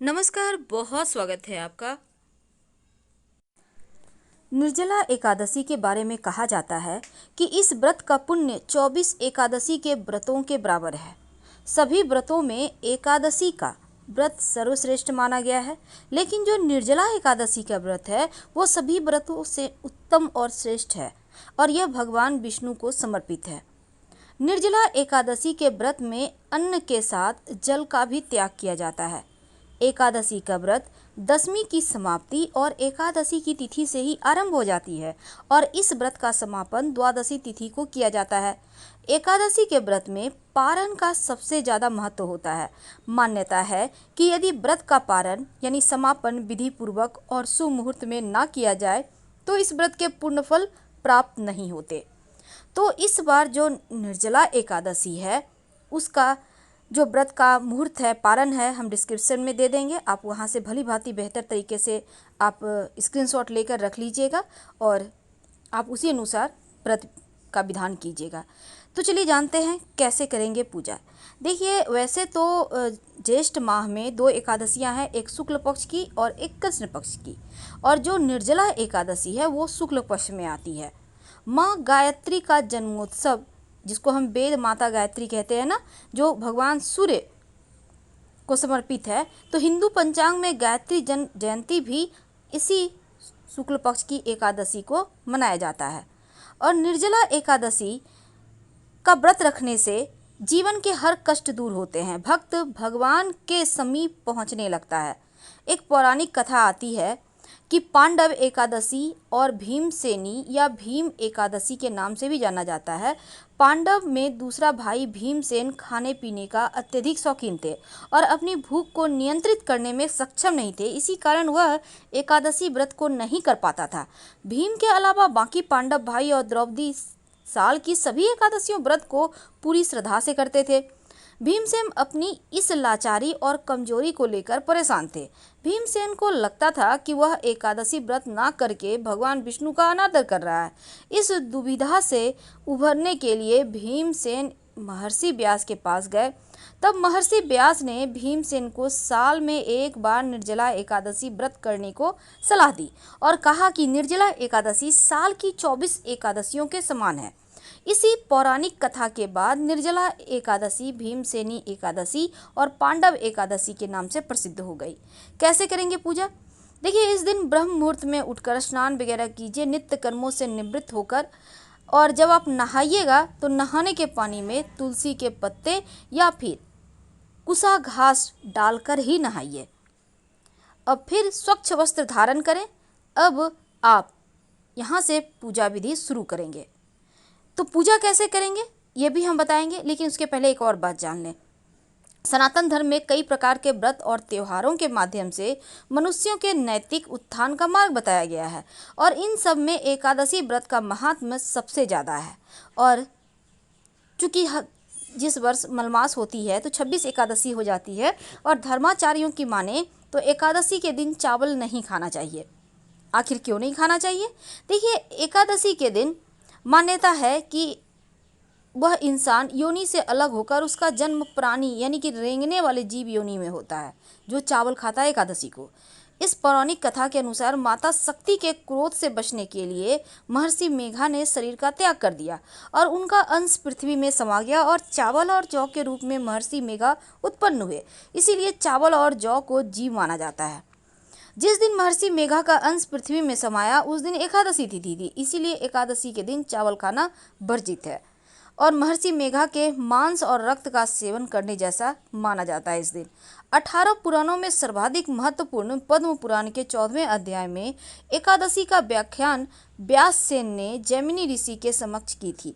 नमस्कार, बहुत स्वागत है आपका। निर्जला एकादशी के बारे में कहा जाता है कि इस व्रत का पुण्य 24 एकादशी के व्रतों के बराबर है। सभी व्रतों में एकादशी का व्रत सर्वश्रेष्ठ माना गया है, लेकिन जो निर्जला एकादशी का व्रत है वो सभी व्रतों से उत्तम और श्रेष्ठ है और यह भगवान विष्णु को समर्पित है। निर्जला एकादशी के व्रत में अन्न के साथ जल का भी त्याग किया जाता है। एकादशी का व्रत दशमी की समाप्ति और एकादशी की तिथि से ही आरंभ हो जाती है और इस व्रत का समापन द्वादशी तिथि को किया जाता है। एकादशी के व्रत में पारण का सबसे ज़्यादा महत्व होता है। मान्यता है कि यदि व्रत का पारण यानी समापन विधि पूर्वक और सुमुहूर्त में ना किया जाए तो इस व्रत के पूर्ण फल प्राप्त नहीं होते। तो इस बार जो निर्जला एकादशी है उसका जो व्रत का मुहूर्त है, पारण है, हम डिस्क्रिप्शन में दे देंगे। आप वहाँ से भली भांति बेहतर तरीके से आप स्क्रीनशॉट लेकर रख लीजिएगा और आप उसी अनुसार व्रत का विधान कीजिएगा। तो चलिए जानते हैं कैसे करेंगे पूजा। देखिए, वैसे तो ज्येष्ठ माह में 2 एकादशियां हैं, एक शुक्ल पक्ष की और एक कृष्ण पक्ष की, और जो निर्जला एकादशी है वो शुक्ल पक्ष में आती है। माँ गायत्री का जन्मोत्सव, जिसको हम वेद माता गायत्री कहते हैं ना, जो भगवान सूर्य को समर्पित है, तो हिंदू पंचांग में गायत्री जयंती भी इसी शुक्ल पक्ष की एकादशी को मनाया जाता है। और निर्जला एकादशी का व्रत रखने से जीवन के हर कष्ट दूर होते हैं, भक्त भगवान के समीप पहुंचने लगता है। एक पौराणिक कथा आती है कि पांडव एकादशी और भीमसेनी या भीम एकादशी के नाम से भी जाना जाता है। पांडव में दूसरा भाई भीमसेन खाने पीने का अत्यधिक शौकीन थे और अपनी भूख को नियंत्रित करने में सक्षम नहीं थे। इसी कारण वह एकादशी व्रत को नहीं कर पाता था। भीम के अलावा बाकी पांडव भाई और द्रौपदी साल की सभी एकादशियों व्रत को पूरी श्रद्धा से करते थे। भीमसेन अपनी इस लाचारी और कमजोरी को लेकर परेशान थे। भीमसेन को लगता था कि वह एकादशी व्रत ना करके भगवान विष्णु का अनादर कर रहा है। इस दुविधा से उभरने के लिए भीमसेन महर्षि व्यास के पास गए। तब महर्षि व्यास ने भीमसेन को साल में एक बार निर्जला एकादशी व्रत करने को सलाह दी और कहा कि निर्जला एकादशी साल की 24 एकादशियों के समान है। इसी पौराणिक कथा के बाद निर्जला एकादशी भीमसेनी एकादशी और पांडव एकादशी के नाम से प्रसिद्ध हो गई। कैसे करेंगे पूजा? देखिए, इस दिन ब्रह्म मुहूर्त में उठकर स्नान वगैरह कीजिए, नित्य कर्मों से निवृत्त होकर, और जब आप नहाइएगा तो नहाने के पानी में तुलसी के पत्ते या फिर कुसा घास डालकर ही नहाइए। अब फिर स्वच्छ वस्त्र धारण करें। अब आप यहाँ से पूजा विधि शुरू करेंगे। तो पूजा कैसे करेंगे ये भी हम बताएंगे, लेकिन उसके पहले एक और बात जान लें। सनातन धर्म में कई प्रकार के व्रत और त्योहारों के माध्यम से मनुष्यों के नैतिक उत्थान का मार्ग बताया गया है और इन सब में एकादशी व्रत का महात्म्य सबसे ज़्यादा है। और चूँकि जिस वर्ष मलमास होती है तो 26 एकादशी हो जाती है और धर्माचार्यों की माने तो एकादशी के दिन चावल नहीं खाना चाहिए। आखिर क्यों नहीं खाना चाहिए? देखिए, एकादशी के दिन मान्यता है कि वह इंसान योनि से अलग होकर उसका जन्म प्राणी यानी कि रेंगने वाले जीव योनि में होता है, जो चावल खाता है एकादशी को। इस पौराणिक कथा के अनुसार माता शक्ति के क्रोध से बचने के लिए महर्षि मेघा ने शरीर का त्याग कर दिया और उनका अंश पृथ्वी में समा गया और चावल और जौ के रूप में महर्षि मेघा उत्पन्न हुए। इसीलिए चावल और जौ को जीव माना जाता है। जिस दिन महर्षि मेघा का अंश पृथ्वी में समाया उस दिन एकादशी तिथि थी, इसीलिए एकादशी के दिन चावल खाना वर्जित है और महर्षि मेघा के मांस और रक्त का सेवन करने जैसा माना जाता है। इस दिन 18 पुराणों में सर्वाधिक महत्वपूर्ण पद्म पुराण के 14वें अध्याय में एकादशी का व्याख्यान व्यास सेन ने जैमिनी ऋषि के समक्ष की थी।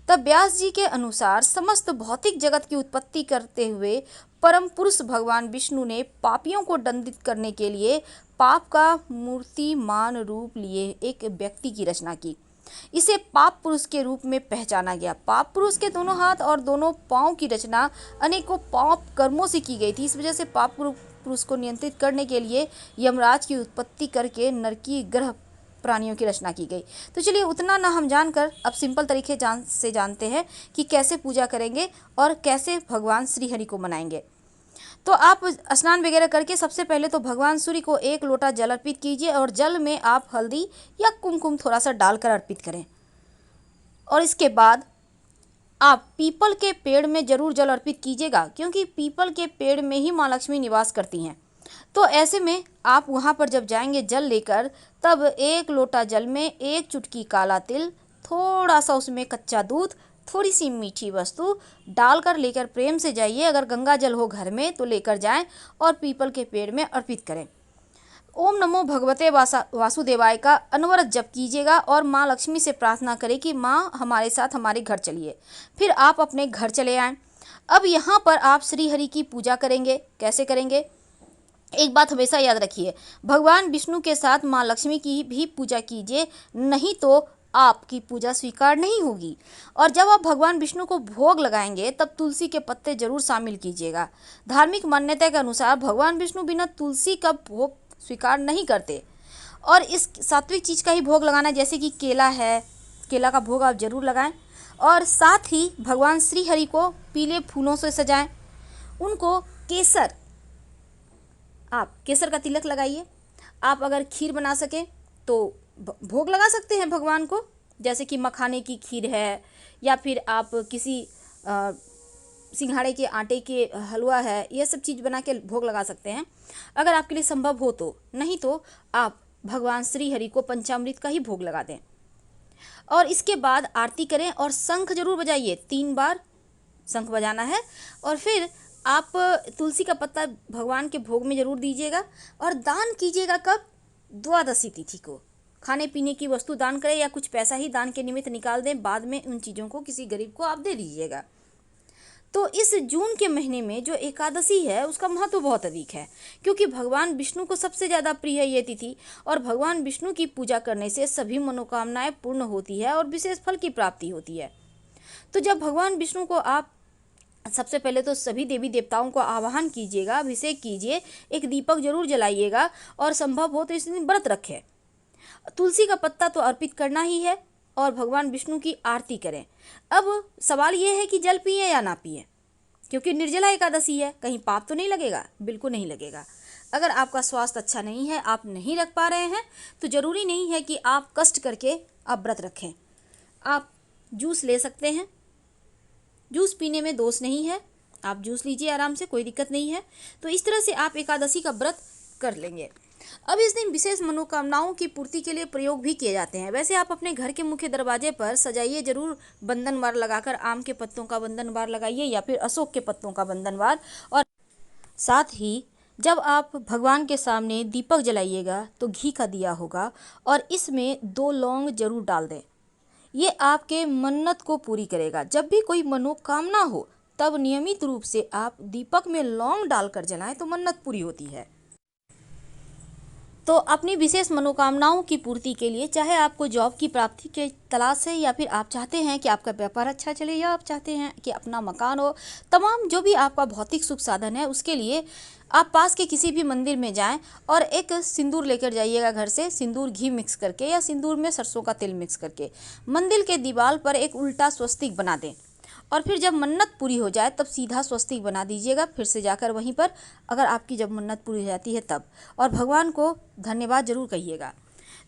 तब व्यास जी के अनुसार समस्त भौतिक जगत की उत्पत्ति करते हुए परम पुरुष भगवान विष्णु ने पापियों को दंडित करने के लिए पाप का मूर्तिमान रूप लिए एक व्यक्ति की रचना की। इसे पाप पुरुष के रूप में पहचाना गया। पाप पुरुष के दोनों हाथ और दोनों पांव की रचना अनेकों पाप कर्मों से की गई थी। इस वजह से पाप पुरुष को नियंत्रित करने के लिए यमराज की उत्पत्ति करके नरकीय ग्रह प्राणियों की रचना की गई। तो चलिए, उतना ना हम जानकर अब सिंपल तरीके से जानते हैं कि कैसे पूजा करेंगे और कैसे भगवान श्री हरि को मनाएंगे। तो आप स्नान वगैरह करके सबसे पहले तो भगवान सूर्य को एक लोटा जल अर्पित कीजिए और जल में आप हल्दी या कुमकुम थोड़ा सा डालकर अर्पित करें। और इसके बाद आप पीपल के पेड़ में जरूर जल अर्पित कीजिएगा, क्योंकि पीपल के पेड़ में ही माँ लक्ष्मी निवास करती हैं। तो ऐसे में आप वहाँ पर जब जाएंगे जल लेकर, तब एक लोटा जल में एक चुटकी काला तिल, थोड़ा सा उसमें कच्चा दूध, थोड़ी सी मीठी वस्तु डालकर लेकर प्रेम से जाइए। अगर गंगा जल हो घर में तो लेकर जाएं और पीपल के पेड़ में अर्पित करें। ओम नमो भगवते वासुदेवाय का अनवरत जप कीजिएगा और माँ लक्ष्मी से प्रार्थना करें कि माँ हमारे साथ हमारे घर चलिए। फिर आप अपने घर चले आएँ। अब यहाँ पर आप श्री हरि की पूजा करेंगे। कैसे करेंगे? एक बात हमेशा याद रखिए, भगवान विष्णु के साथ माँ लक्ष्मी की भी पूजा कीजिए, नहीं तो आपकी पूजा स्वीकार नहीं होगी। और जब आप भगवान विष्णु को भोग लगाएंगे तब तुलसी के पत्ते जरूर शामिल कीजिएगा। धार्मिक मान्यता के अनुसार भगवान विष्णु बिना तुलसी का भोग स्वीकार नहीं करते और इस सात्विक चीज़ का ही भोग लगाना, जैसे कि केला है, केला का भोग आप जरूर लगाएं। और साथ ही भगवान श्री हरि को पीले फूलों से सजाएं। उनको आप केसर का तिलक लगाइए। आप अगर खीर बना सकें तो भोग लगा सकते हैं भगवान को, जैसे कि मखाने की खीर है, या फिर आप किसी सिंघाड़े के आटे के हलवा है, ये सब चीज़ बना के भोग लगा सकते हैं अगर आपके लिए संभव हो तो। नहीं तो आप भगवान श्री हरि को पंचामृत का ही भोग लगा दें। और इसके बाद आरती करें और शंख जरूर बजाइए, 3 बार शंख बजाना है। और फिर आप तुलसी का पत्ता भगवान के भोग में जरूर दीजिएगा। और दान कीजिएगा कब? द्वादशी तिथि को। खाने पीने की वस्तु दान करें या कुछ पैसा ही दान के निमित्त निकाल दें, बाद में उन चीज़ों को किसी गरीब को आप दे दीजिएगा। तो इस जून के महीने में जो एकादशी है उसका महत्व बहुत अधिक है, क्योंकि भगवान विष्णु को सबसे ज़्यादा प्रिय है ये तिथि। और भगवान विष्णु की पूजा करने से सभी मनोकामनाएं पूर्ण होती है और विशेष फल की प्राप्ति होती है। तो जब भगवान विष्णु को आप सबसे पहले तो सभी देवी देवताओं को आवाहन कीजिएगा, अभिषेक कीजिए, एक दीपक जरूर जलाइएगा और संभव हो तो इस दिन व्रत रखें। तुलसी का पत्ता तो अर्पित करना ही है और भगवान विष्णु की आरती करें। अब सवाल यह है कि जल पिए या ना पिए, क्योंकि निर्जला एकादशी है, कहीं पाप तो नहीं लगेगा? बिल्कुल नहीं लगेगा। अगर आपका स्वास्थ्य अच्छा नहीं है, आप नहीं रख पा रहे हैं, तो ज़रूरी नहीं है कि आप कष्ट करके आप व्रत रखें। आप जूस ले सकते हैं, जूस पीने में दोष नहीं है, आप जूस लीजिए आराम से, कोई दिक्कत नहीं है। तो इस तरह से आप एकादशी का व्रत कर लेंगे। अब इस दिन विशेष मनोकामनाओं की पूर्ति के लिए प्रयोग भी किए जाते हैं। वैसे आप अपने घर के मुख्य दरवाजे पर सजाइए जरूर बंधनवार लगाकर, आम के पत्तों का बंधनवार लगाइए या फिर अशोक के पत्तों का बंधनवार। और साथ ही जब आप भगवान के सामने दीपक जलाइएगा तो घी का दिया होगा और इसमें 2 लौंग जरूर डाल दें। ये आपके मन्नत को पूरी करेगा। जब भी कोई मनोकामना हो तब नियमित रूप से आप दीपक में लौंग डालकर जलाएं तो मन्नत पूरी होती है। तो अपनी विशेष मनोकामनाओं की पूर्ति के लिए, चाहे आपको जॉब की प्राप्ति के तलाश है या फिर आप चाहते हैं कि आपका व्यापार अच्छा चले या आप चाहते हैं कि अपना मकान हो, तमाम जो भी आपका भौतिक सुख साधन है, उसके लिए आप पास के किसी भी मंदिर में जाएं और एक सिंदूर लेकर जाइएगा घर से। सिंदूर घी मिक्स करके या सिंदूर में सरसों का तेल मिक्स करके मंदिर के दीवार पर एक उल्टा स्वस्तिक बना दें। और फिर जब मन्नत पूरी हो जाए तब सीधा स्वस्तिक बना दीजिएगा, फिर से जाकर वहीं पर, अगर आपकी जब मन्नत पूरी हो जाती है तब। और भगवान को धन्यवाद जरूर कहिएगा।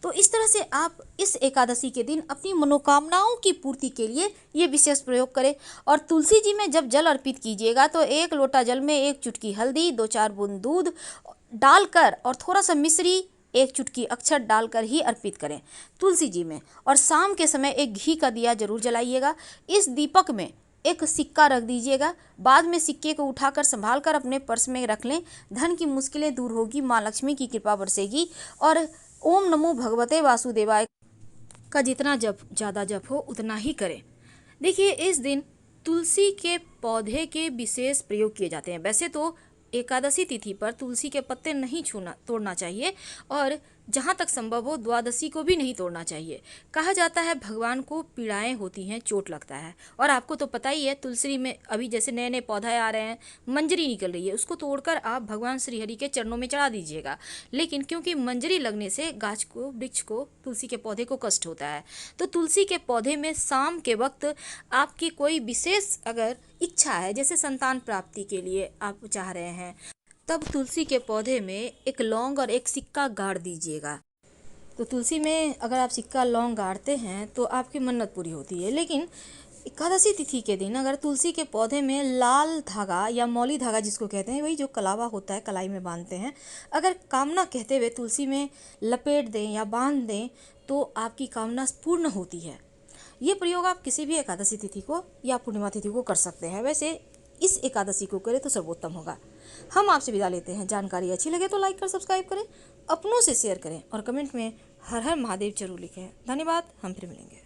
तो इस तरह से आप इस एकादशी के दिन अपनी मनोकामनाओं की पूर्ति के लिए ये विशेष प्रयोग करें। और तुलसी जी में जब जल अर्पित कीजिएगा तो 1 लोटा जल में 1 चुटकी हल्दी, 2-4 बूंद दूध डालकर और थोड़ा सा मिश्री, 1 चुटकी अक्षत डालकर ही अर्पित करें तुलसी जी में। और शाम के समय एक घी का दिया जरूर जलाइएगा। इस दीपक में एक सिक्का रख दीजिएगा। बाद में सिक्के को उठाकर संभाल कर अपने पर्स में रख लें। धन की मुश्किलें दूर होगी, माँ लक्ष्मी की कृपा बरसेगी। और ओम नमो भगवते वासुदेवाय का जितना जप, ज़्यादा जप हो उतना ही करें। देखिए, इस दिन तुलसी के पौधे के विशेष प्रयोग किए जाते हैं। वैसे तो एकादशी तिथि पर तुलसी के पत्ते नहीं तोड़ना चाहिए और जहाँ तक संभव हो द्वादशी को भी नहीं तोड़ना चाहिए। कहा जाता है भगवान को पीड़ाएं होती हैं, चोट लगता है। और आपको तो पता ही है, तुलसी में अभी जैसे नए नए पौधे आ रहे हैं, मंजरी निकल रही है, उसको तोड़कर आप भगवान श्री हरि के चरणों में चढ़ा दीजिएगा। लेकिन क्योंकि मंजरी लगने से गाछ को, वृक्ष को, तुलसी के पौधे को कष्ट होता है, तो तुलसी के पौधे में शाम के वक्त आपकी कोई विशेष अगर इच्छा है, जैसे संतान प्राप्ति के लिए आप चाह रहे हैं, तब तुलसी के पौधे में एक लौंग और एक सिक्का गाड़ दीजिएगा। तो तुलसी में अगर आप सिक्का लौंग गाड़ते हैं तो आपकी मन्नत पूरी होती है। लेकिन एकादशी तिथि के दिन अगर तुलसी के पौधे में लाल धागा या मौली धागा जिसको कहते हैं, वही जो कलावा होता है, कलाई में बांधते हैं, अगर कामना कहते हुए तुलसी में लपेट दें या बांध दें तो आपकी कामना पूर्ण होती है। ये प्रयोग आप किसी भी एकादशी तिथि को या पूर्णिमा तिथि को कर सकते हैं। वैसे इस एकादशी को करें तो सर्वोत्तम होगा। हम आपसे विदा लेते हैं। जानकारी अच्छी लगे तो लाइक कर सब्सक्राइब करें, अपनों से शेयर करें और कमेंट में हर हर महादेव जरूर लिखें। धन्यवाद। हम फिर मिलेंगे।